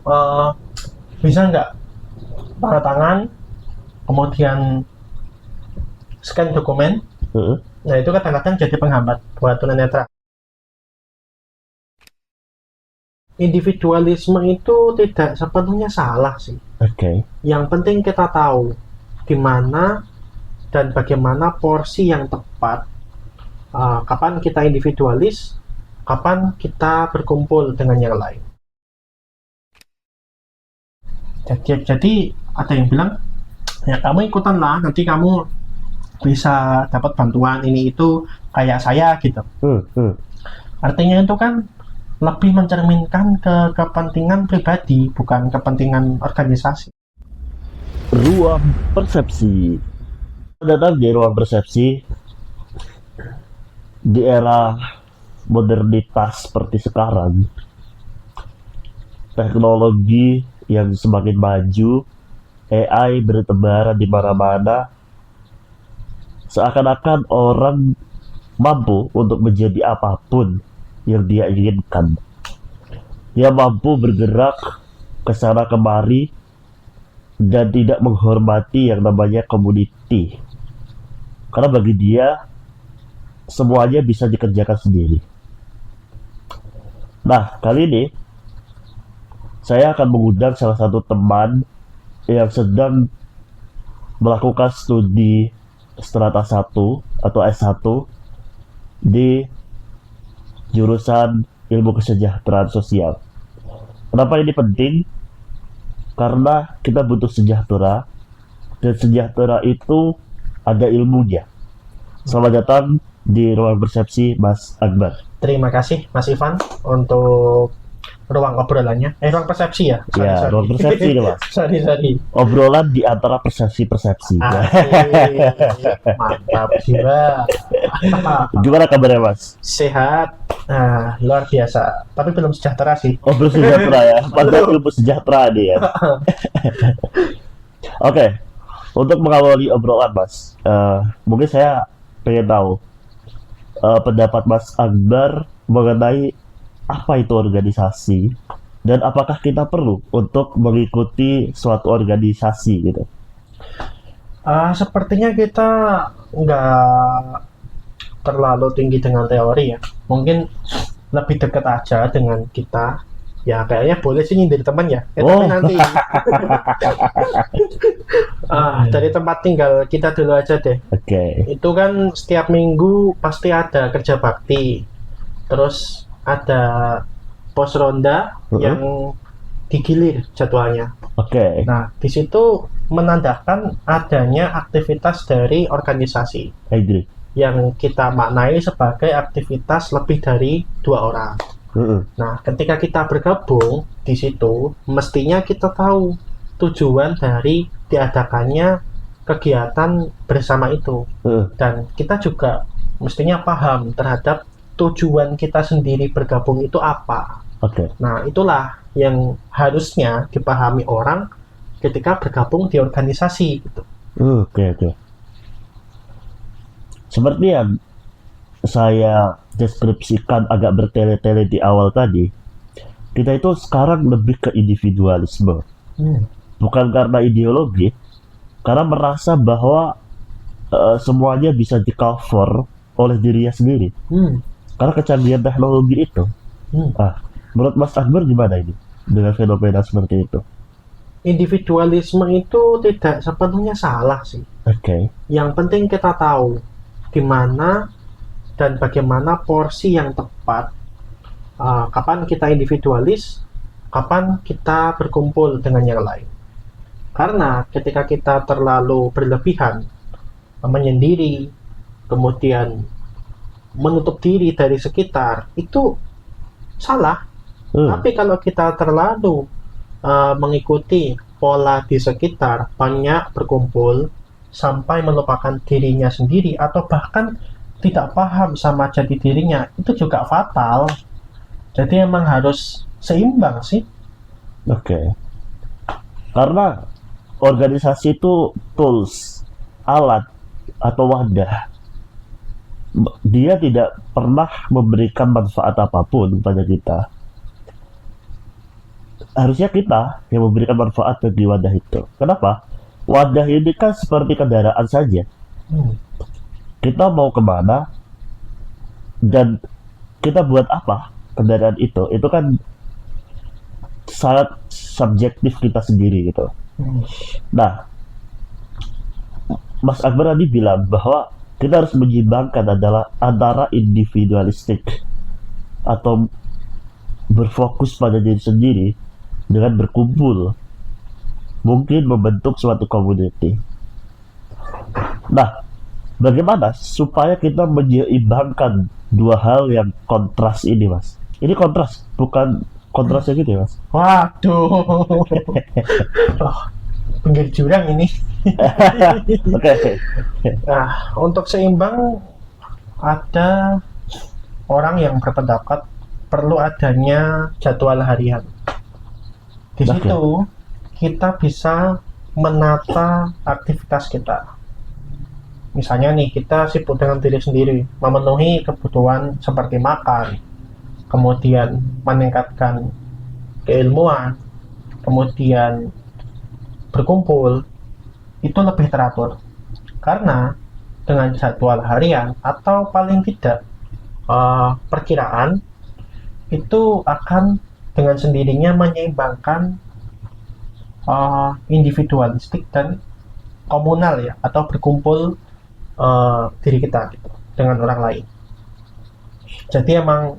eh, bisa nggak tanda tangan, kemudian scan dokumen. Heeh. Nah itu kadang-kadang jadi penghambat buat tunanetra. Individualisme itu tidak sepenuhnya salah sih. Oke. Yang penting kita tahu di mana dan bagaimana porsi yang tepat. Kapan kita individualis, kapan kita berkumpul dengan yang lain. Jadi ada yang bilang, ya kamu ikutan lah, nanti kamu bisa dapat bantuan ini itu kayak saya gitu. Artinya itu kan lebih mencerminkan ke kepentingan pribadi, bukan kepentingan organisasi. Ruang persepsi. Datang di ruang persepsi di era modernitas seperti sekarang, teknologi yang semakin maju, AI bertebaran di mana-mana, seakan-akan orang mampu untuk menjadi apapun yang dia inginkan. Dia mampu bergerak ke sana kemari dan tidak menghormati yang namanya community. Karena bagi dia semuanya bisa dikerjakan sendiri. Nah, kali ini saya akan mengundang salah satu teman yang sedang melakukan studi strata 1 atau S1 di jurusan ilmu kesejahteraan sosial. Kenapa ini penting? Karena kita butuh sejahtera, dan sejahtera itu ada ilmunya. Selamat datang di ruang persepsi, Mas Akbar. Terima kasih Mas Ivan untuk ruang obrolannya. Ruang persepsi ya? Ya, ruang persepsi nih, Mas. Sorry. Obrolan di antara persepsi-persepsi. Mantap jiwa. Gimana kabarnya, Mas? Sehat. Nah, luar biasa. Tapi belum sejahtera sih. Oh, belum sejahtera ya. Padahal ilmu sejahtera nih ya. Oke, untuk mengawali obrolan, Mas, mungkin saya pengen tahu pendapat Mas Akbar mengenai apa itu organisasi dan apakah kita perlu untuk mengikuti suatu organisasi gitu. Sepertinya kita nggak terlalu tinggi dengan teori ya. Mungkin lebih dekat aja dengan kita. Ya kayaknya boleh sih nyindir teman ya. Tapi nanti dari tempat tinggal kita dulu aja deh. Oke. Itu kan setiap minggu pasti ada kerja bakti. Terus ada pos ronda yang digilir jadwalnya. Oke. Nah, di situ menandakan adanya aktivitas dari organisasi Agree. yang kita maknai sebagai aktivitas lebih dari 2 orang. Nah, ketika kita bergabung di situ, mestinya kita tahu tujuan dari diadakannya kegiatan bersama itu. Dan kita juga mestinya paham terhadap tujuan kita sendiri bergabung itu apa. Nah, itulah yang harusnya dipahami orang ketika bergabung di organisasi gitu. Oke. Seperti yang saya deskripsikan agak bertele-tele di awal tadi, kita itu sekarang lebih ke individualisme. Bukan karena ideologi, karena merasa bahwa semuanya bisa di-cover oleh dirinya sendiri. Karena kecanggihan teknologi itu. Menurut Mas Akbar gimana ini dengan fenomena seperti itu? Individualisme itu tidak sepenuhnya salah sih. Yang penting kita tahu di mana dan bagaimana porsi yang tepat. Kapan kita individualis, kapan kita berkumpul dengan yang lain. Karena ketika kita terlalu berlebihan, menyendiri, kemudian menutup diri dari sekitar, itu salah. Tapi kalau kita terlalu mengikuti pola di sekitar, banyak berkumpul, sampai melupakan dirinya sendiri, atau bahkan tidak paham sama jati dirinya, itu juga fatal. Jadi emang harus seimbang sih. Karena organisasi itu tools, alat, atau wadah. Dia tidak pernah memberikan manfaat apapun pada kita. harusnya kita yang memberikan manfaat bagi wadah itu. Kenapa? Wadah ini kan seperti kendaraan saja. Kita mau kemana dan kita buat apa kendaraan itu kan sangat subjektif kita sendiri gitu. Nah, Mas Akbar tadi bilang bahwa kita harus menyeimbangkan adalah antara individualistik atau berfokus pada diri sendiri dengan berkumpul, mungkin membentuk suatu community. Nah, bagaimana supaya kita menyeimbangkan dua hal yang kontras ini, Mas? Ini kontras, bukan kontrasnya gitu ya, Mas? Waduh. Oh, pinggir jurang ini. Oke. Nah, untuk seimbang ada orang yang berpendapat perlu adanya jadwal harian. Di situ kita bisa menata aktivitas kita. Misalnya nih, kita sibuk dengan diri sendiri, memenuhi kebutuhan seperti makan, kemudian meningkatkan keilmuan, kemudian berkumpul, itu lebih teratur. Karena dengan jadwal harian atau paling tidak perkiraan, itu akan dengan sendirinya menyeimbangkan individualistik dan komunal ya, atau berkumpul diri kita gitu, dengan orang lain. Jadi emang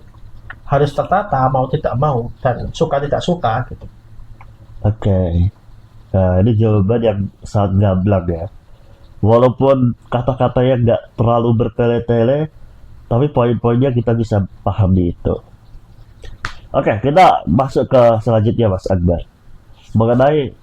harus tertata mau tidak mau dan suka tidak suka gitu. Oke. Nah, ini jawaban yang sangat gamblang ya. Walaupun kata-katanya nggak terlalu bertele-tele, tapi poin-poinnya kita bisa pahami itu. Oke, kita masuk ke selanjutnya, Mas Akbar. Mengenai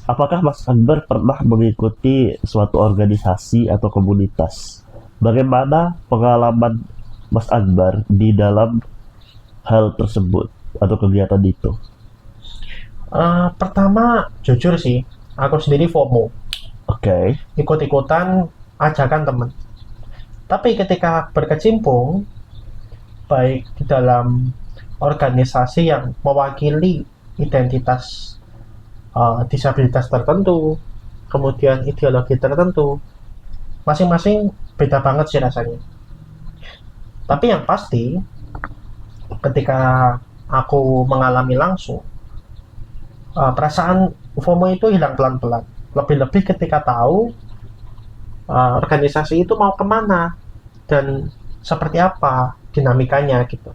apakah Mas Akbar pernah mengikuti suatu organisasi atau komunitas? Bagaimana pengalaman Mas Akbar di dalam hal tersebut atau kegiatan itu? Pertama, jujur sih, aku sendiri FOMO. Oke. Ikut-ikutan ajakan teman. Tapi ketika berkecimpung, baik di dalam organisasi yang mewakili identitas disabilitas tertentu, kemudian ideologi tertentu, masing-masing beda banget sih rasanya. Tapi yang pasti, ketika aku mengalami langsung, perasaan FOMO itu hilang pelan-pelan. Lebih-lebih ketika tahu organisasi itu mau kemana dan seperti apa dinamikanya gitu.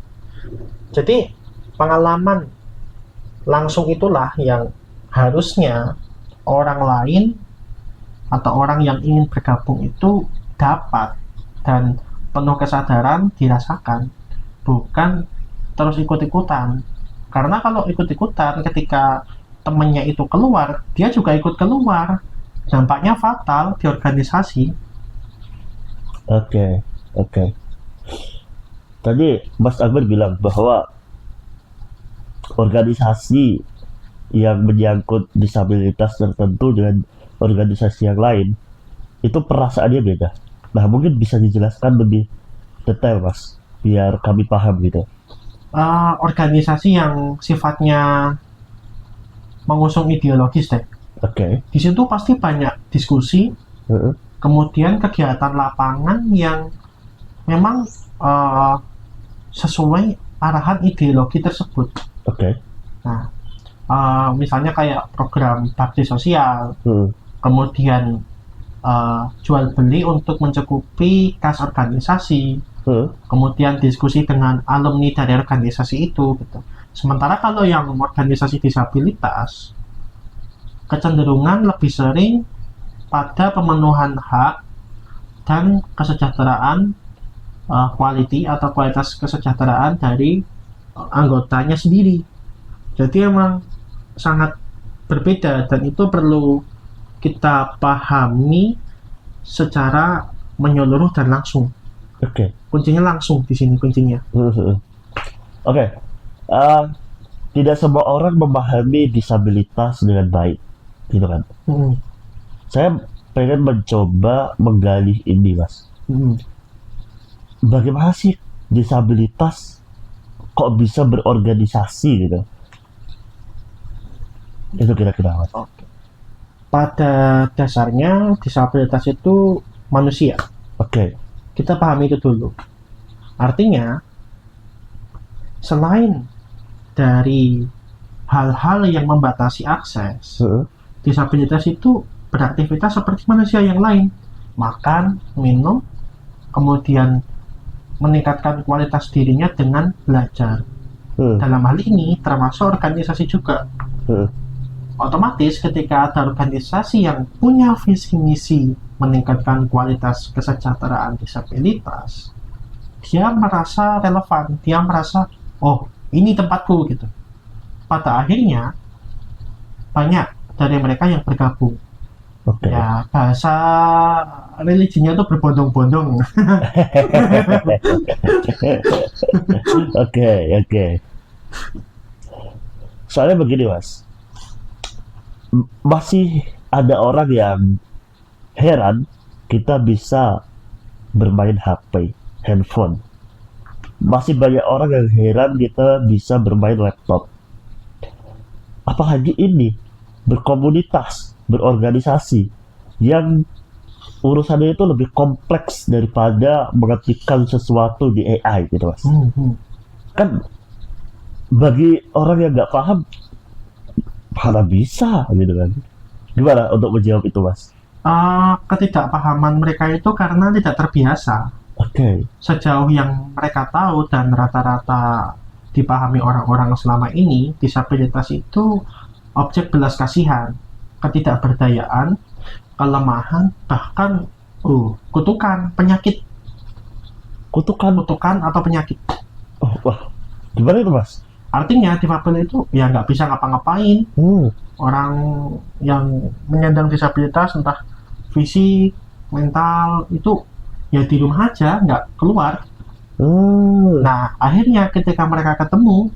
Jadi pengalaman langsung itulah yang harusnya orang lain atau orang yang ingin bergabung itu dapat dan penuh kesadaran dirasakan, bukan terus ikut-ikutan. Karena kalau ikut-ikutan ketika temennya itu keluar, dia juga ikut keluar, dampaknya fatal di organisasi. Oke. Tadi Mas Akbar bilang bahwa organisasi yang menyangkut disabilitas tertentu dengan organisasi yang lain itu perasaannya beda. Nah, mungkin bisa dijelaskan lebih detail, Mas, biar kami paham gitu. Organisasi yang sifatnya mengusung ideologis deh. Oke. Di situ pasti banyak diskusi, kemudian kegiatan lapangan yang memang sesuai arahan ideologi tersebut. Oke. Nah, misalnya kayak program bakti sosial, kemudian jual beli untuk mencukupi kas organisasi, kemudian diskusi dengan alumni dari organisasi itu gitu. Sementara kalau yang organisasi disabilitas, kecenderungan lebih sering pada pemenuhan hak dan kesejahteraan, quality atau kualitas kesejahteraan dari anggotanya sendiri. Jadi emang sangat berbeda dan itu perlu kita pahami secara menyeluruh dan langsung. Oke. Kuncinya langsung di sini kuncinya. Oke. Tidak semua orang memahami disabilitas dengan baik, gitu kan? Saya pengen mencoba menggali ini, Mas. Bagaimana sih disabilitas kok bisa berorganisasi gitu. Itu kira-kira Mas. Oke. Pada dasarnya disabilitas itu manusia. Oke. Kita pahami itu dulu. Artinya, selain dari hal-hal yang membatasi akses, disabilitas itu beraktivitas seperti manusia yang lain. Makan, minum, kemudian meningkatkan kualitas dirinya dengan belajar. Dalam hal ini termasuk organisasi juga. Otomatis ketika ada organisasi yang punya visi misi meningkatkan kualitas kesejahteraan disabilitas, dia merasa relevan, dia merasa, oh ini tempatku gitu. Pada akhirnya banyak dari mereka yang bergabung. Ya, bahasa religinya itu berbondong-bondong. Oke. Soalnya begini Mas, masih ada orang yang heran kita bisa bermain HP, handphone. Masih banyak orang yang heran kita bisa bermain laptop. Apalagi ini berkomunitas, berorganisasi yang urusannya itu lebih kompleks daripada mengetikkan sesuatu di AI gitu Mas. Kan bagi orang yang nggak paham, mana bisa gitu kan. Gimana untuk menjawab itu Mas? Ketidakpahaman mereka itu karena tidak terbiasa. Sejauh yang mereka tahu dan rata-rata dipahami orang-orang selama ini, disabilitas itu objek belas kasihan, ketidakberdayaan, kelemahan, bahkan kutukan, penyakit. Kutukan atau penyakit. Wah, gimana itu Mas? Artinya difabel itu ya nggak bisa ngapa-ngapain. Orang yang menyandang disabilitas entah fisik, mental itu ya di rumah aja, nggak keluar. Nah akhirnya ketika mereka ketemu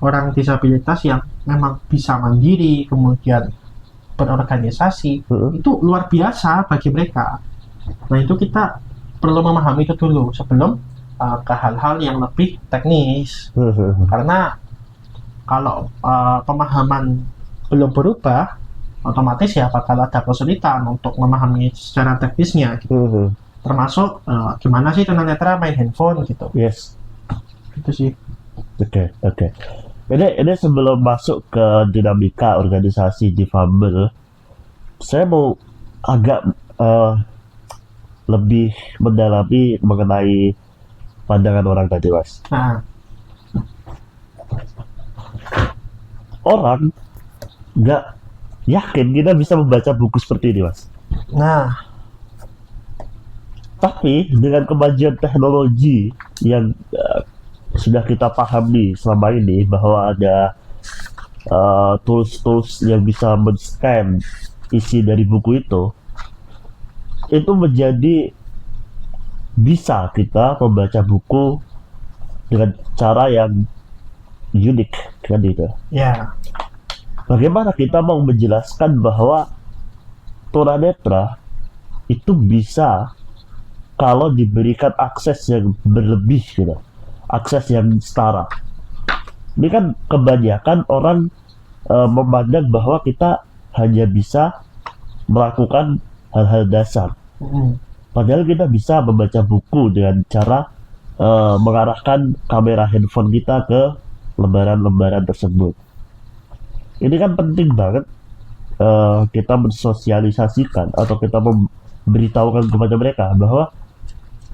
orang disabilitas yang memang bisa mandiri, kemudian berorganisasi, itu luar biasa bagi mereka. Nah itu kita perlu memahami itu dulu sebelum ke hal-hal yang lebih teknis. Karena kalau pemahaman belum berubah, otomatis ya bakal ada kesulitan untuk memahami secara teknisnya gitu. Termasuk gimana sih tunanetra main handphone gitu. Yes. Itu sih. Oke. Ini sebelum masuk ke dinamika organisasi difabel, saya mau agak lebih mendalami mengenai pandangan orang tadi Mas. Orang nggak yakin kita bisa membaca buku seperti ini Mas. Tapi dengan kemajuan teknologi yang sudah kita pahami selama ini, bahwa ada tools-tools yang bisa men-scan isi dari buku itu menjadi bisa kita membaca buku dengan cara yang unik kan itu. Ya. Bagaimana kita mau menjelaskan bahwa tunanetra itu bisa kalau diberikan akses yang berlebih gitu, akses yang setara. Ini kan kebanyakan orang memandang bahwa kita hanya bisa melakukan hal-hal dasar. Padahal kita bisa membaca buku dengan cara mengarahkan kamera handphone kita ke lembaran-lembaran tersebut. Ini kan penting banget kita mensosialisasikan atau kita memberitahukan kepada mereka bahwa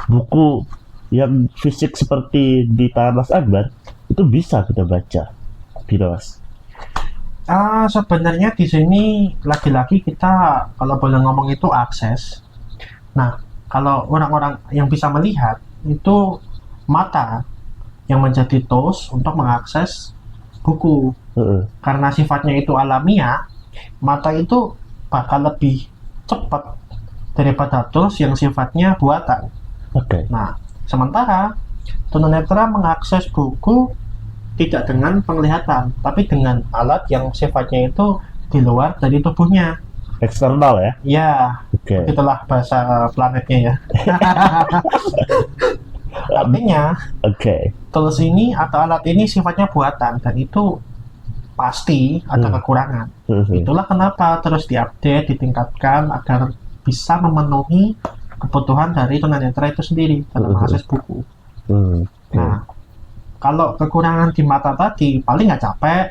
buku yang fisik seperti di tangan Mas Akbar itu bisa kita baca, gitu Mas. Sebenarnya di sini lagi-lagi kita kalau boleh ngomong itu akses. Nah, kalau orang-orang yang bisa melihat itu mata yang menjadi tools untuk mengakses buku. Karena sifatnya itu alamiah, mata itu bakal lebih cepat daripada tools yang sifatnya buatan. Nah, sementara tunanetra mengakses buku tidak dengan penglihatan, tapi dengan alat yang sifatnya itu di luar dari tubuhnya. Eksternal ya? Ya, itulah bahasa planetnya ya. Artinya, Oke. tools ini atau alat ini sifatnya buatan dan itu pasti ada kekurangan. Itulah kenapa terus diupdate, ditingkatkan agar bisa memenuhi kebutuhan dari tunanetra itu sendiri dalam mengakses buku. Nah, kalau kekurangan di mata tadi, paling nggak capek,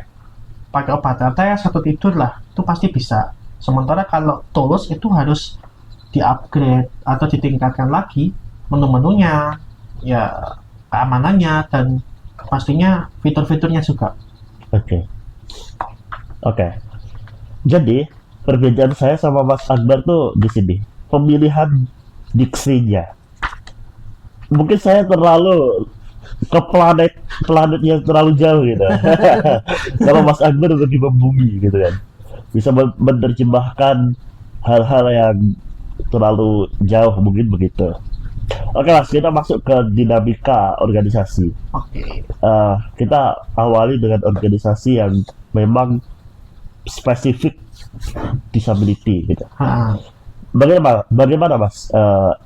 pakai obat tetes atau tidur lah, itu pasti bisa. Sementara kalau tools itu harus di-upgrade atau ditingkatkan lagi menu-menunya, ya keamanannya, dan pastinya fitur-fiturnya juga. Oke. Jadi, perbedaan saya sama Mas Akbar tuh di sini. Pemilihan diksinya. Mungkin saya terlalu ke planet yang terlalu jauh gitu. Kalau Mas Akbar lebih membumi gitu kan. Bisa menerjemahkan hal-hal yang terlalu jauh, mungkin begitu. Oke Mas, kita masuk ke dinamika organisasi. Oke. Kita awali dengan organisasi yang memang spesifik disability gitu. Bagaimana Mas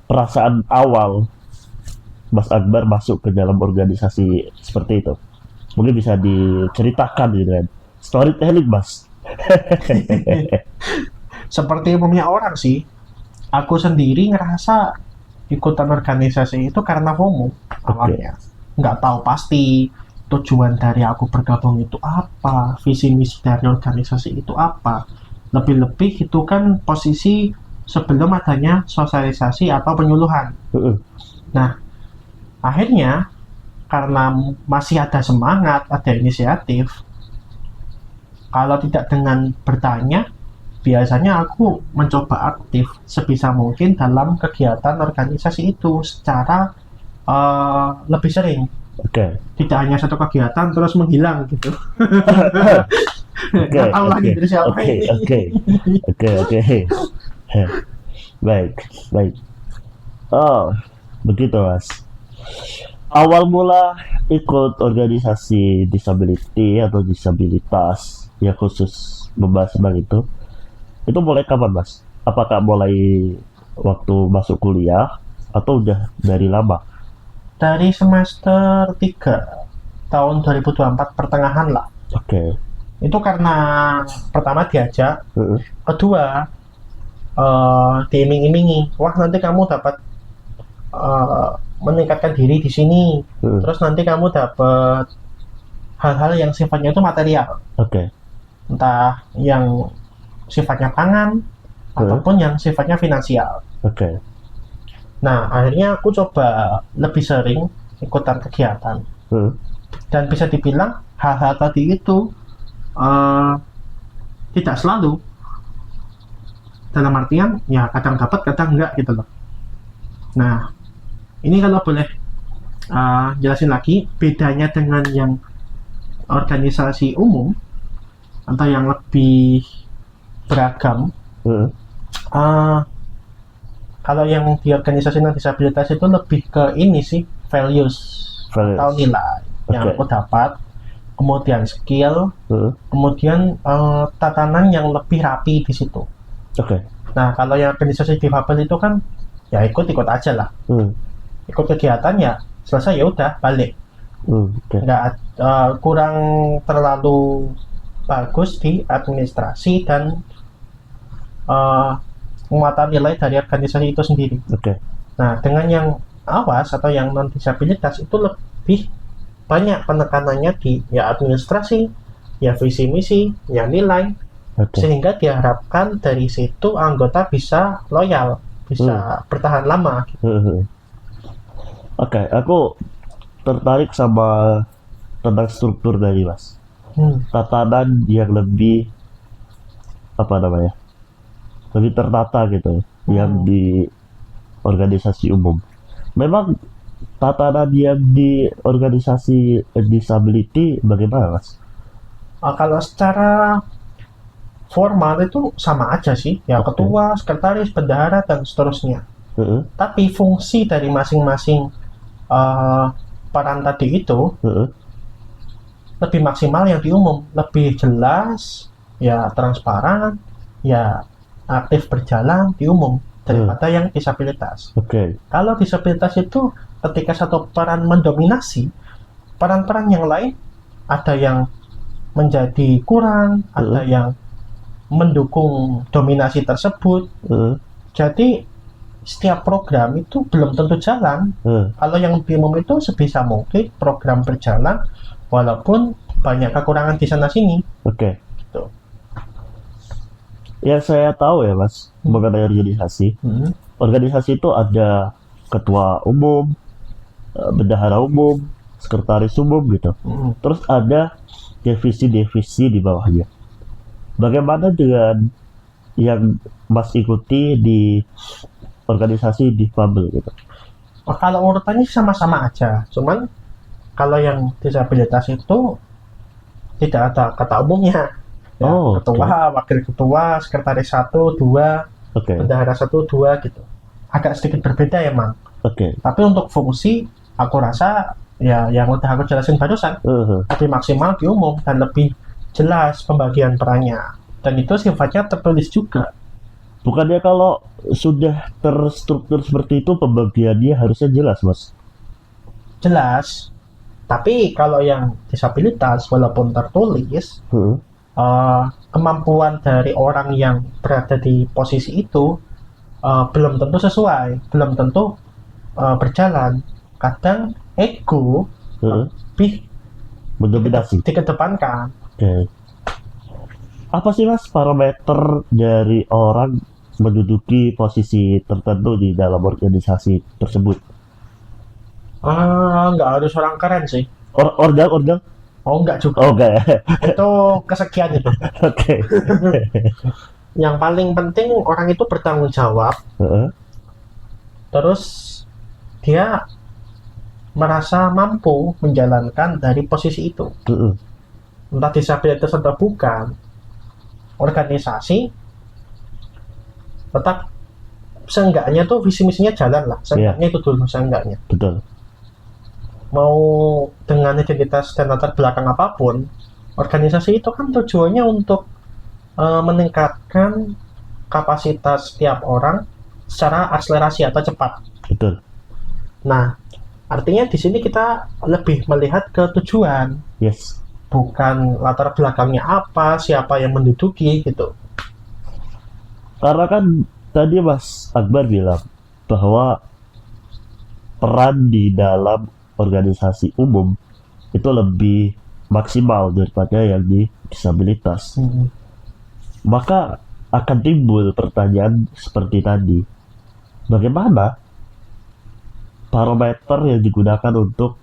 perasaan awal Mas Akbar masuk ke dalam organisasi seperti itu? Mungkin bisa diceritakan gitu kan. Storytelling Mas. Seperti umumnya orang sih, aku sendiri ngerasa ikutan organisasi itu karena FOMO awalnya. Nggak tahu pasti tujuan dari aku bergabung itu apa, visi misi dari organisasi itu apa. Lebih-lebih itu kan posisi sebelum adanya sosialisasi atau penyuluhan. Nah, akhirnya karena masih ada semangat, ada inisiatif, kalau tidak dengan bertanya, biasanya aku mencoba aktif sebisa mungkin dalam kegiatan organisasi itu secara lebih sering. Tidak hanya satu kegiatan terus menghilang gitu. Nggak tahu lagi dari siapa ini. Oke. Baik. Oh, begitu Mas. Awal mula ikut organisasi disability atau disabilitas yang khusus membahas tentang itu mulai kapan Mas? Apakah mulai waktu masuk kuliah atau udah dari lama? Dari semester 3 tahun 2024 pertengahan lah. Itu karena pertama diajak, kedua diiming-imingi, wah nanti kamu dapat meningkatkan diri di sini, terus nanti kamu dapat hal-hal yang sifatnya itu material, entah yang sifatnya pangan ataupun yang sifatnya finansial. Nah, akhirnya aku coba lebih sering ikutan kegiatan, dan bisa dibilang hal-hal tadi itu tidak selalu, dalam artian ya kadang dapat kadang enggak gitu loh. Nah, ini kalau boleh jelasin lagi bedanya dengan yang organisasi umum atau yang lebih beragam. Kalau yang di organisasi disabilitas itu lebih ke ini sih, values. Atau nilai yang aku dapat, kemudian skill, kemudian tatanan yang lebih rapi di situ. Nah, kalau yang organisasi difabel itu kan ya ikut aja lah. Ikut kegiatan ya selesai ya udah balik. Nggak kurang terlalu bagus di administrasi dan penguatan nilai dari organisasi itu sendiri. Nah, dengan yang awas atau yang non disabilitas itu lebih banyak penekanannya di ya administrasi, ya visi misi, ya nilai, sehingga diharapkan dari situ anggota bisa loyal, bisa bertahan lama. Aku tertarik sama tentang struktur dari Mas. Tatanan yang lebih lebih tertata gitu, yang di organisasi umum. Memang tatanan yang di organisasi disability bagaimana Mas? Kalau secara formal itu sama aja sih, ya ketua, sekretaris, bendahara dan seterusnya. Tapi fungsi dari masing-masing peran tadi itu lebih maksimal yang di umum, lebih jelas, ya transparan, ya aktif berjalan di umum daripada yang disabilitas. Kalau disabilitas itu ketika satu peran mendominasi, peran-peran yang lain ada yang menjadi kurang, ada yang mendukung dominasi tersebut. Jadi setiap program itu belum tentu jalan. Kalau yang lebih umum itu sebisa mungkin program berjalan walaupun banyak kekurangan di sana sini. Oke. Gitu. Ya saya tahu ya Mas mengenai organisasi. Organisasi itu ada ketua umum, bendahara umum, sekretaris umum gitu. Terus ada divisi-divisi di bawahnya. Bagaimana dengan yang Mas ikuti di organisasi difabel gitu? Kalau urutannya sama-sama aja, cuman kalau yang disabilitas itu tidak ada kata umumnya. Ya, ketua, wakil ketua, sekretaris 1, 2, bendahara 1, 2 gitu. Agak sedikit berbeda emang. Tapi untuk fungsi, aku rasa ya yang udah aku jelasin barusan, lebih maksimal di umum dan lebih jelas pembagian perannya. Dan itu sifatnya tertulis juga. Bukannya kalau sudah terstruktur seperti itu pembagiannya harusnya jelas, Mas? Jelas. Tapi kalau yang disabilitas walaupun tertulis, kemampuan dari orang yang berada di posisi itu belum tentu sesuai, belum tentu berjalan. Kadang ego lebih mendominasi, dikedepankan. Apa sih Mas parameter dari orang menduduki posisi tertentu di dalam organisasi tersebut? Nggak harus orang keren sih. Organ? Oh, enggak juga. Oh, enggak ya. Itu kesekian itu. Yang paling penting orang itu bertanggung jawab. Terus dia merasa mampu menjalankan dari posisi itu. Entah disabilitas atau bukan, organisasi tetap seenggaknya tuh visi misinya jalan lah. Seenggaknya itu dulu, seenggaknya. Betul. Mau dengan identitas dan latar belakang apapun, organisasi itu kan tujuannya untuk meningkatkan kapasitas setiap orang secara akselerasi atau cepat. Betul. Nah, artinya di sini kita lebih melihat ke tujuan. Yes. Bukan latar belakangnya apa, siapa yang menduduki gitu. Karena kan tadi Mas Akbar bilang bahwa peran di dalam organisasi umum itu lebih maksimal daripada yang di disabilitas. Maka akan timbul pertanyaan seperti tadi. Bagaimana parameter yang digunakan untuk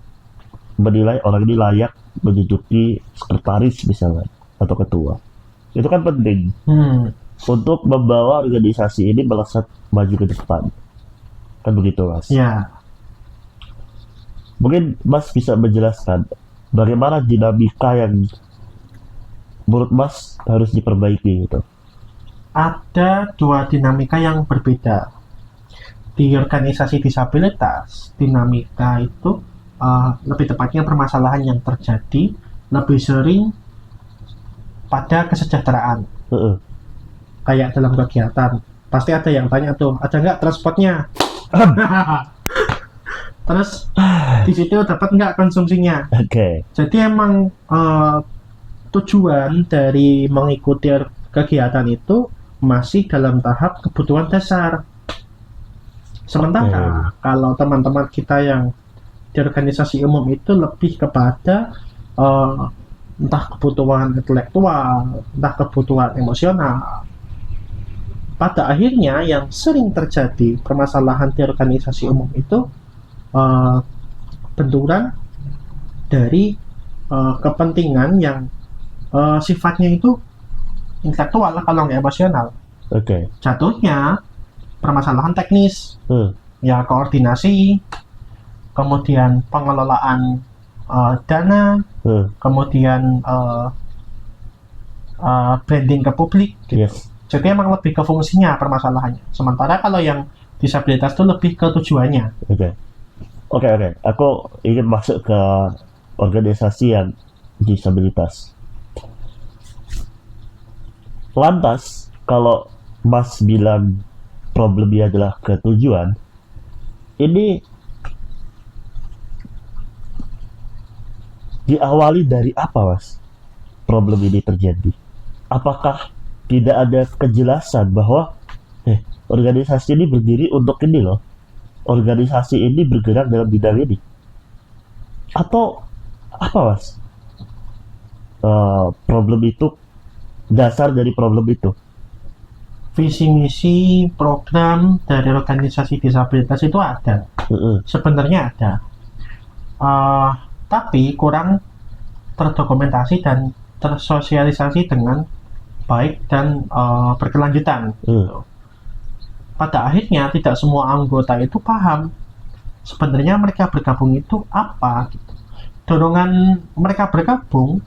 menilai orang ini layak menduduki sekretaris misalnya atau ketua? Itu kan penting untuk membawa organisasi ini melesat maju ke depan. Kan begitu Mas? Ya. Mungkin Mas bisa menjelaskan bagaimana dinamika yang menurut Mas harus diperbaiki gitu. Ada dua dinamika yang berbeda. Di organisasi disabilitas, dinamika itu lebih tepatnya permasalahan yang terjadi lebih sering pada kesejahteraan. Kayak dalam kegiatan, pasti ada yang tanya tuh, ada nggak transportnya? Terus di situ dapat nggak konsumsinya? Jadi emang tujuan dari mengikuti kegiatan itu masih dalam tahap kebutuhan dasar. Sementara kalau teman-teman kita yang di organisasi umum itu lebih kepada entah kebutuhan intelektual, entah kebutuhan emosional. Pada akhirnya yang sering terjadi permasalahan di organisasi umum itu benturan dari kepentingan yang sifatnya itu intelektual kalau nggak emosional. Jatuhnya permasalahan teknis, ya koordinasi, kemudian pengelolaan dana, kemudian branding ke publik. Gitu. Jadi emang lebih ke fungsinya permasalahannya. Sementara kalau yang disabilitas itu lebih ke tujuannya. Oke. Aku ingin masuk ke organisasi yang disabilitas. Lantas, kalau Mas bilang problemnya adalah ketujuan, ini diawali dari apa, Mas? Problem ini terjadi. Apakah tidak ada kejelasan bahwa organisasi ini berdiri untuk ini loh. Organisasi ini bergerak dalam bidang ini. Atau apa, Mas? Problem itu, dasar dari problem itu. Visi misi program dari organisasi disabilitas itu ada, sebenarnya ada, tapi kurang terdokumentasi dan tersosialisasi dengan baik dan berkelanjutan. Gitu. Pada akhirnya tidak semua anggota itu paham sebenarnya mereka bergabung itu apa. Gitu. Dorongan mereka bergabung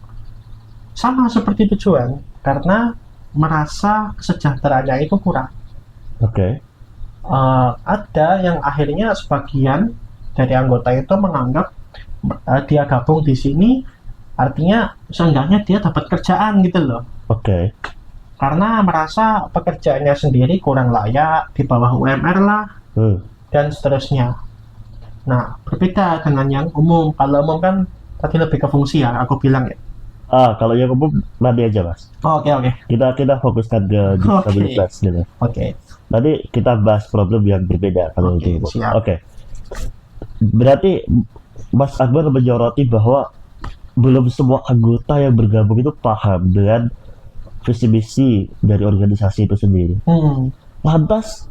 sama seperti tujuan, karena merasa kesejahteraannya itu kurang. Oke. Ada yang akhirnya sebagian dari anggota itu menganggap dia gabung di sini artinya seenggaknya dia dapat kerjaan gitu loh. Oke. Karena merasa pekerjaannya sendiri kurang layak, di bawah UMR lah, dan seterusnya. Nah, berbeda dengan yang umum. Kalau umum kan tadi lebih ke fungsi ya, aku bilang ya. Kalau yang umum nanti aja, Mas. Oke. Kita fokuskan ke disabilitas gitu. Oke. Nanti kita bahas problem yang berbeda kalau itu. Oke. Berarti Mas Akbar menyoroti bahwa belum semua anggota yang bergabung itu paham dengan visi misi dari organisasi itu sendiri. Lantas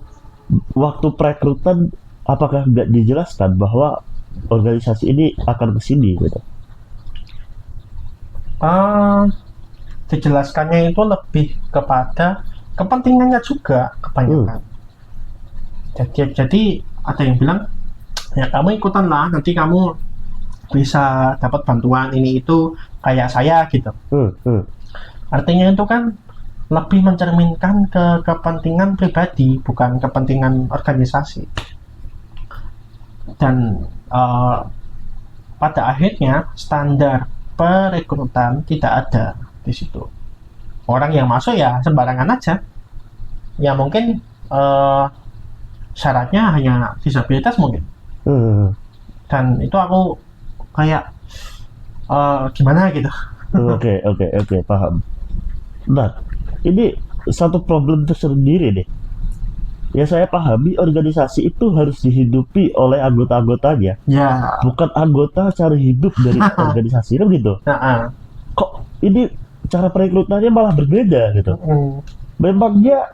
waktu perekrutan apakah nggak dijelaskan bahwa organisasi ini akan kesini gitu? Dijelaskannya itu lebih kepada kepentingannya juga kebanyakan. Jadi ada yang bilang ya kamu ikutan lah, nanti kamu bisa dapat bantuan ini itu kayak saya gitu. Artinya itu kan lebih mencerminkan ke kepentingan pribadi, bukan kepentingan organisasi. Dan pada akhirnya standar perekrutan tidak ada di situ. Orang yang masuk ya sembarangan aja. Ya mungkin syaratnya hanya disabilitas mungkin. Dan itu aku kayak gimana gitu. Oke, paham. Nah, ini satu problem tersendiri deh. Ya saya pahami organisasi itu harus dihidupi oleh anggota-anggotanya. Ya. Bukan anggota cari hidup dari organisasi kan gitu. Kok ini cara perekrutannya malah berbeda gitu. Memangnya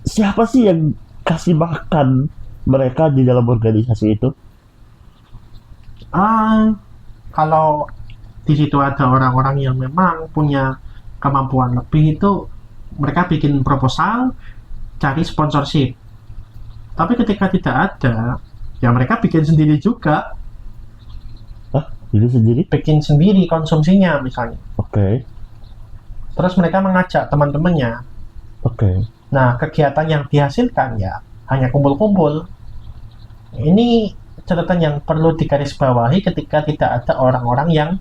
siapa sih yang kasih makan mereka di dalam organisasi itu? Kalau di situ ada orang-orang yang memang punya kemampuan lebih, itu mereka bikin proposal, cari sponsorship. Tapi ketika tidak ada, ya mereka bikin sendiri juga. Bikin sendiri konsumsinya misalnya. Terus mereka mengajak teman-temannya. Nah, kegiatan yang dihasilkan ya hanya kumpul-kumpul. Ini catatan yang perlu digarisbawahi ketika tidak ada orang-orang yang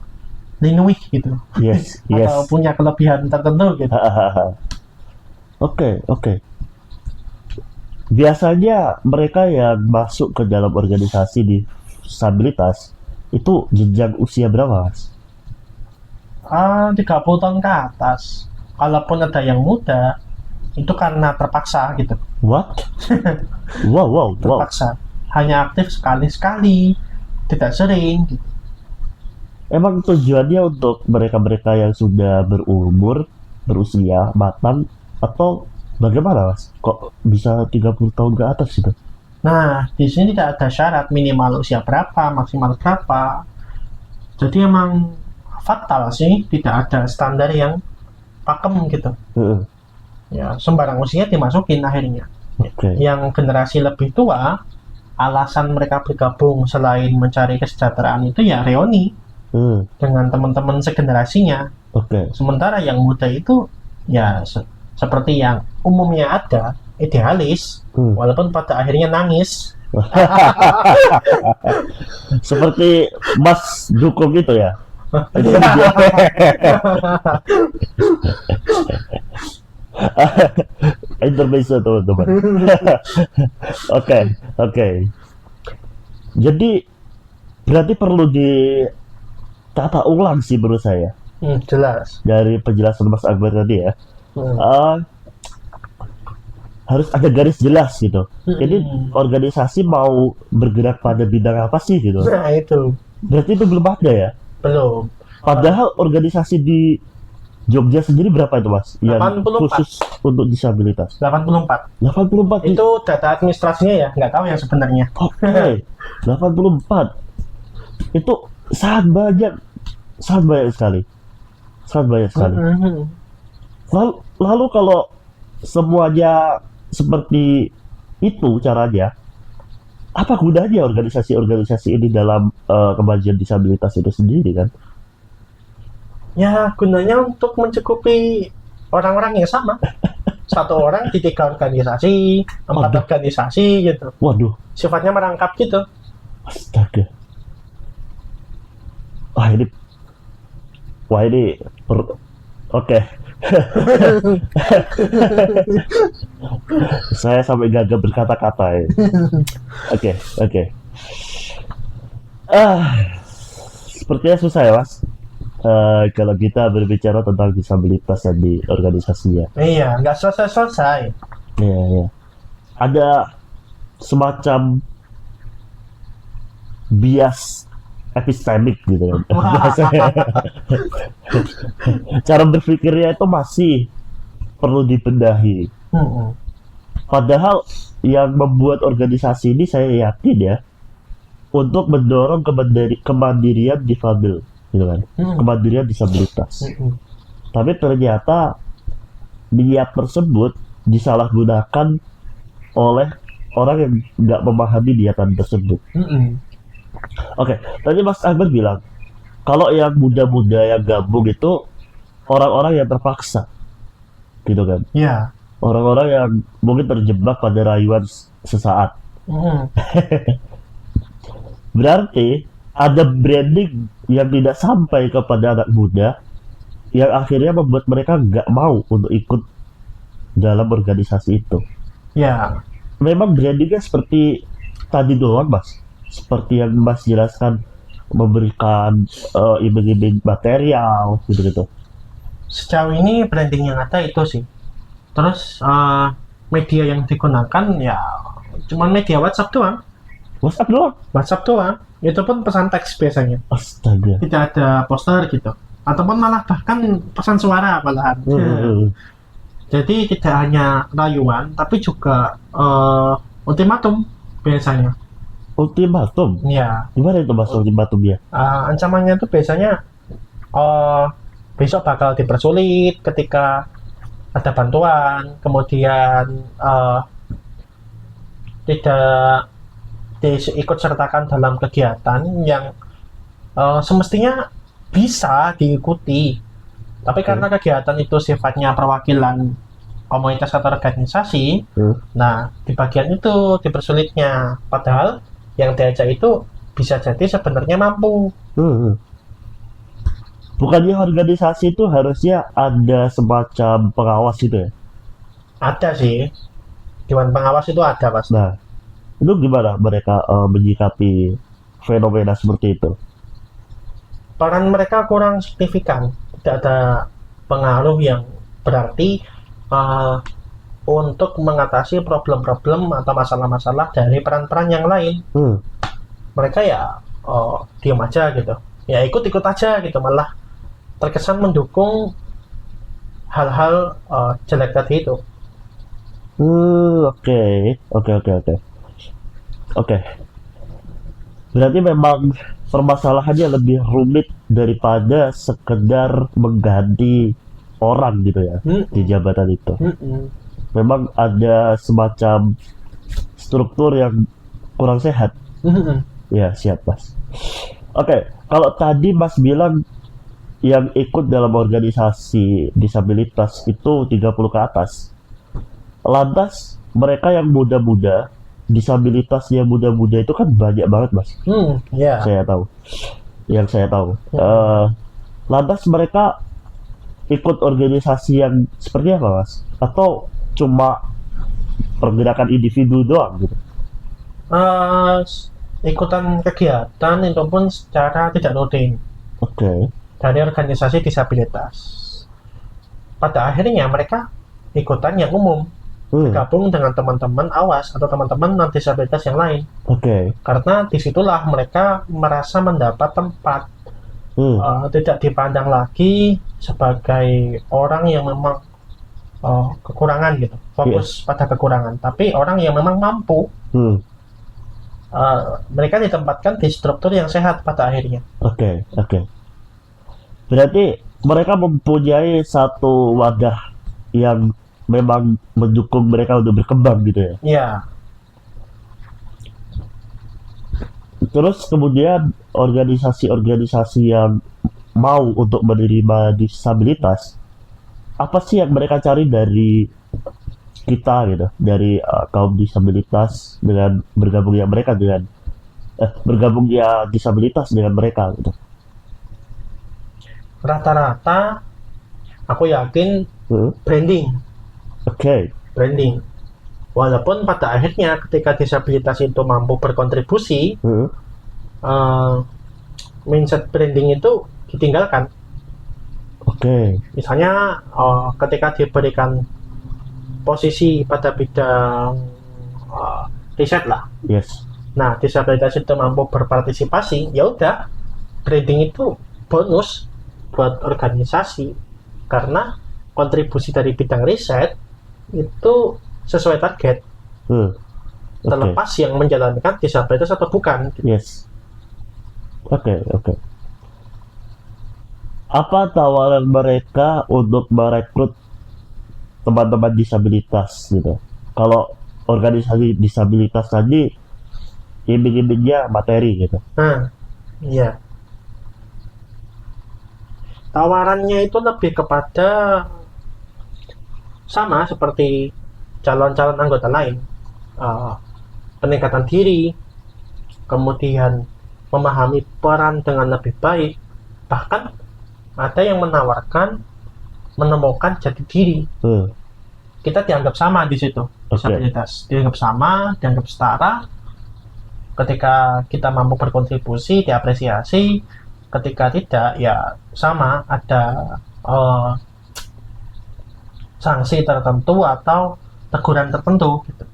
linuih gitu. Yes. Atau punya kelebihan tertentu gitu. Oke. Biasanya mereka yang masuk ke dalam organisasi disabilitas itu jenjang usia berapa, Mas? 30 tahun ke atas. Kalaupun ada yang muda, itu karena terpaksa gitu. What? Wow. Terpaksa. Hanya aktif sekali-sekali, tidak sering gitu. Emang tujuannya untuk mereka-mereka yang sudah berusia matang, atau bagaimana, Mas? Kok bisa 30 tahun ke atas gitu? Nah, di sini tidak ada syarat minimal usia berapa, maksimal berapa. Jadi emang fatal sih, tidak ada standar yang pakem gitu. Ya, sembarang usia dimasukin akhirnya. Yang generasi lebih tua, alasan mereka bergabung selain mencari kesejahteraan itu ya reuni dengan teman-teman segenerasinya. Sementara yang muda itu ya seperti yang umumnya ada, idealis, walaupun pada akhirnya nangis. Seperti Mas Dukung gitu ya. Intermezzo teman-teman. Oke. Jadi Berarti perlu ditata ulang sih menurut saya. Jelas. Dari penjelasan Mas Akbar tadi ya. Harus ada garis jelas gitu. Jadi organisasi mau bergerak pada bidang apa sih gitu. Nah itu. Berarti itu belum ada ya? Belum. Padahal organisasi di Jogja sendiri berapa itu Mas? Yang 84. khusus untuk disabilitas. 84. 84 Itu data administrasinya ya, nggak tahu yang sebenarnya. Oke. 84. Itu sangat banyak sekali. Sangat banyak sekali. Lalu kalau semuanya seperti itu caranya, apa gunanya organisasi-organisasi ini dalam kemajuan disabilitas itu sendiri kan? Ya gunanya untuk mencukupi orang-orang yang sama. Satu orang di 3 organisasi, 4 Waduh. organisasi gitu. Waduh, Sifatnya merangkap gitu. astaga. Oke. Saya sampai gagal berkata-kata ya. Oke. Sepertinya susah ya Mas. Kalau kita berbicara tentang disabilitas dan di organisasinya. Iya, nggak selesai-selesai. Iya. Ada semacam bias epistemik gitu kan. Cara berpikirnya itu masih perlu dibenahi. Padahal yang membuat organisasi ini saya yakin ya untuk mendorong kemandirian difabel, gitu kan, kemandirian disabilitas. Tapi ternyata niat tersebut disalahgunakan oleh orang yang nggak memahami niatan tersebut. Oke, tadi Mas Akbar bilang kalau yang muda-muda yang gabung itu orang-orang yang terpaksa, gitu kan? Iya. Orang-orang yang mungkin terjebak pada rayuan sesaat. Berarti ada branding yang tidak sampai kepada anak muda yang akhirnya membuat mereka nggak mau untuk ikut dalam organisasi itu. Ya. Memang brandingnya seperti tadi doang Mas, seperti yang Mas jelaskan, memberikan iming-iming material gitu-gitu. Sejauh ini branding yang ada itu sih. Terus media yang digunakan ya cuman media WhatsApp doang. WhatsApp doang. Itu pun pesan teks biasanya. Astaga. Tidak ada poster gitu. Ataupun malah bahkan pesan suara malahan. Jadi tidak hanya rayuan, tapi juga ultimatum biasanya. Ultimatum? Ya. Gimana itu Mas ultimatumnya? Ancamannya itu biasanya besok bakal dipersulit ketika ada bantuan, kemudian tidak diikut sertakan dalam kegiatan yang semestinya bisa diikuti. Tapi karena kegiatan itu sifatnya perwakilan komunitas atau organisasi, nah di bagian itu dipersulitnya. Padahal yang diajak itu bisa jadi sebenarnya mampu. Bukannya organisasi itu harusnya ada semacam pengawas gitu ya? Ada sih. Dewan pengawas itu ada pasti. Nah, itu gimana mereka menyikapi fenomena seperti itu? Peran mereka kurang signifikan. Tidak ada pengaruh yang berarti untuk mengatasi problem-problem atau masalah-masalah dari peran-peran yang lain. Mereka ya diam aja gitu. Ya ikut-ikut aja gitu, malah terkesan mendukung hal-hal jelek tadi itu. Oke. Berarti memang permasalahannya lebih rumit daripada sekedar mengganti orang gitu ya di jabatan itu. Memang ada semacam struktur yang kurang sehat. Ya, siap Mas. Oke, kalau tadi Mas bilang yang ikut dalam organisasi disabilitas itu 30 ke atas. Lantas mereka yang muda-muda, disabilitasnya muda-muda itu kan banyak banget Mas. Saya tahu. Yang saya tahu. Lantas mereka ikut organisasi yang seperti apa Mas? Atau cuma pergerakan individu doang gitu? ikutan kegiatan itu pun secara tidak rutin Oke. dari organisasi disabilitas. Pada akhirnya mereka ikutan yang umum, gabung dengan teman-teman awas atau teman-teman non disabilitas yang lain. Oke. Karena disitulah mereka merasa mendapat tempat, tidak dipandang lagi sebagai orang yang memang kekurangan gitu, fokus pada kekurangan, tapi orang yang memang mampu. Mereka ditempatkan di struktur yang sehat pada akhirnya. Oke. Berarti mereka mempunyai satu wadah yang memang mendukung mereka untuk berkembang gitu ya. Iya. Terus kemudian organisasi-organisasi yang mau untuk menerima disabilitas, apa sih yang mereka cari dari kita gitu, dari kaum disabilitas dengan bergabungnya mereka dengan bergabungnya disabilitas dengan mereka gitu. Rata-rata aku yakin branding. Branding. Walaupun pada akhirnya ketika disabilitas itu mampu berkontribusi, mindset branding itu ditinggalkan. Misalnya ketika diberikan posisi pada bidang riset lah. Nah, disabilitas itu mampu berpartisipasi, ya udah, branding itu bonus buat organisasi karena kontribusi dari bidang riset itu sesuai target, terlepas yang menjalankan disabilitas atau bukan. Oke. Apa tawaran mereka untuk merekrut teman-teman disabilitas gitu? Kalau organisasi disabilitas tadi iming-imingnya materi gitu. Iya. Tawarannya itu lebih kepada sama seperti calon-calon anggota lain, peningkatan diri, kemudian memahami peran dengan lebih baik, bahkan ada yang menawarkan menemukan jati diri. Kita dianggap sama di situ, disabilitas dianggap sama, dianggap setara. Ketika kita mampu berkontribusi, diapresiasi. Ketika tidak, ya sama, ada sanksi tertentu atau teguran tertentu gitu.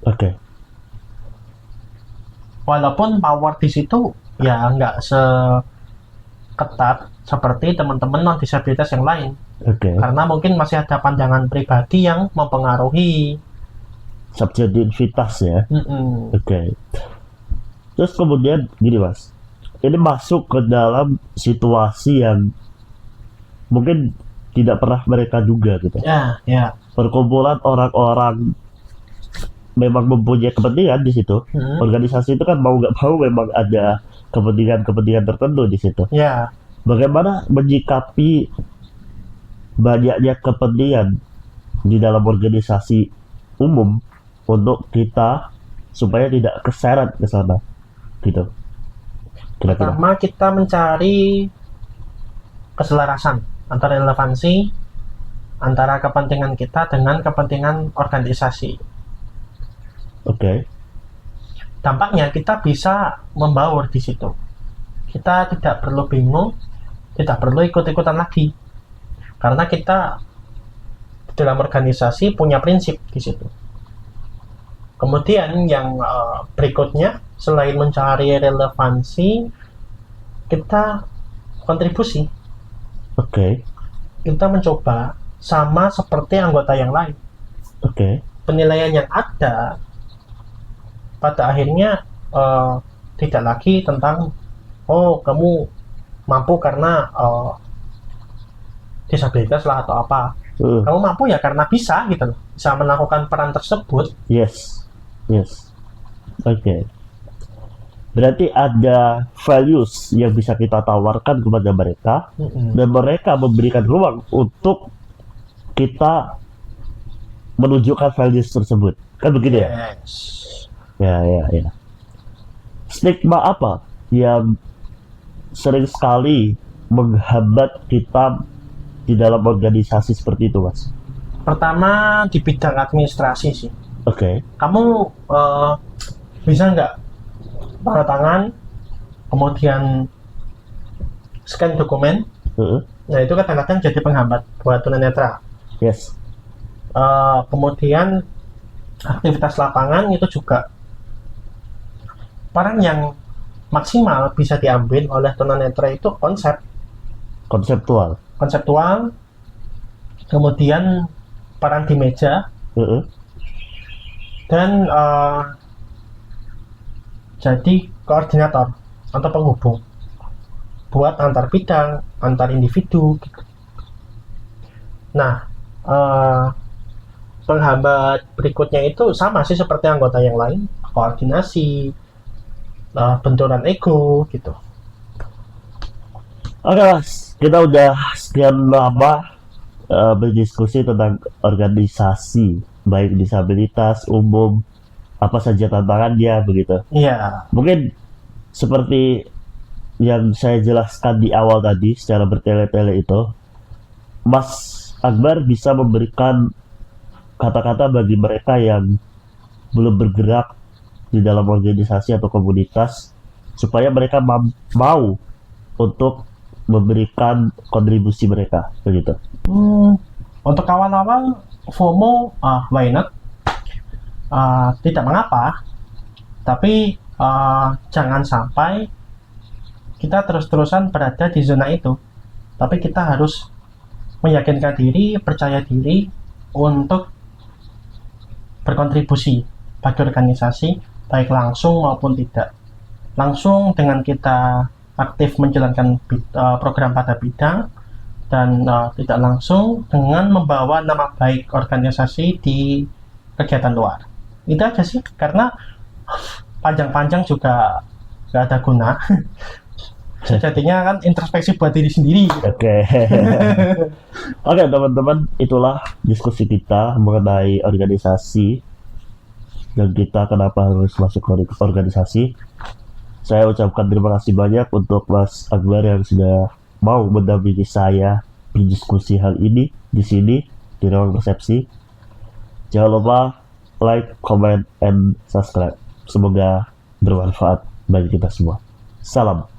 Walaupun power di situ ya nggak seketat seperti teman-teman non disabilitas yang lain. Karena mungkin masih ada pandangan pribadi yang mempengaruhi subjektivitas ya. Terus kemudian gini Mas, ini masuk ke dalam situasi yang mungkin tidak pernah mereka duga gitu. Perkumpulan orang-orang memang mempunyai kepentingan di situ. Organisasi itu kan mau nggak mau memang ada kepentingan tertentu di situ. Bagaimana menyikapi banyaknya kepentingan di dalam organisasi umum untuk kita supaya tidak keseret ke sana gitu. Pertama, kita mencari keselarasan antara relevansi antara kepentingan kita dengan kepentingan organisasi. Dampaknya kita bisa membaur di situ. Kita tidak perlu bingung, tidak perlu ikut-ikutan lagi, karena kita dalam organisasi punya prinsip di situ. Kemudian yang berikutnya, selain mencari relevansi, kita kontribusi. Kita mencoba sama seperti anggota yang lain. Penilaian yang ada pada akhirnya tidak lagi tentang kamu mampu karena disabilitas lah atau apa. Kamu mampu ya karena bisa gitu loh, bisa melakukan peran tersebut. Berarti ada values yang bisa kita tawarkan kepada mereka, dan mereka memberikan ruang untuk kita menunjukkan values tersebut. Kan begitu ya? Ya. Stigma apa yang sering sekali menghambat kita di dalam organisasi seperti itu, Mas? Pertama, di bidang administrasi sih. Kamu bisa nggak tanda tangan kemudian scan dokumen. Heeh. Nah, itu kadang-kadang jadi penghambat buat tunanetra. Yes. Kemudian aktivitas lapangan itu juga peran yang maksimal bisa diambil oleh tunanetra itu Konseptual. konseptual, kemudian peran di meja, Heeh. dan jadi koordinator atau penghubung buat antar bidang, antar individu gitu. Nah, penghambat berikutnya itu sama sih seperti anggota yang lain, koordinasi, benturan ego gitu. Oke Mas, kita udah sekian lama berdiskusi tentang organisasi, baik disabilitas, umum, apa saja tantangannya begitu. Iya, Mungkin seperti yang saya jelaskan di awal tadi secara bertele-tele itu, Mas Akbar bisa memberikan kata-kata bagi mereka yang belum bergerak di dalam organisasi atau komunitas supaya mereka mau untuk memberikan kontribusi mereka begitu. untuk awal-awal FOMO, why not? Tidak mengapa, tapi jangan sampai kita terus-terusan berada di zona itu. Tapi kita harus meyakinkan diri, percaya diri untuk berkontribusi bagi organisasi, baik langsung maupun tidak. Langsung dengan kita aktif menjalankan program pada bidang, dan tidak langsung dengan membawa nama baik organisasi di kegiatan luar. Itu aja sih, karena panjang-panjang juga nggak ada guna. Sejatinya kan introspeksi buat diri sendiri. Oke. Oke teman-teman, itulah diskusi kita mengenai organisasi dan kita kenapa harus masuk ke organisasi. Saya ucapkan terima kasih banyak untuk Mas Akbar yang sudah mau mendampingi saya berdiskusi hal ini di sini di Ruang Persepsi. Jangan lupa like, comment, and subscribe. Semoga bermanfaat bagi kita semua. Salam.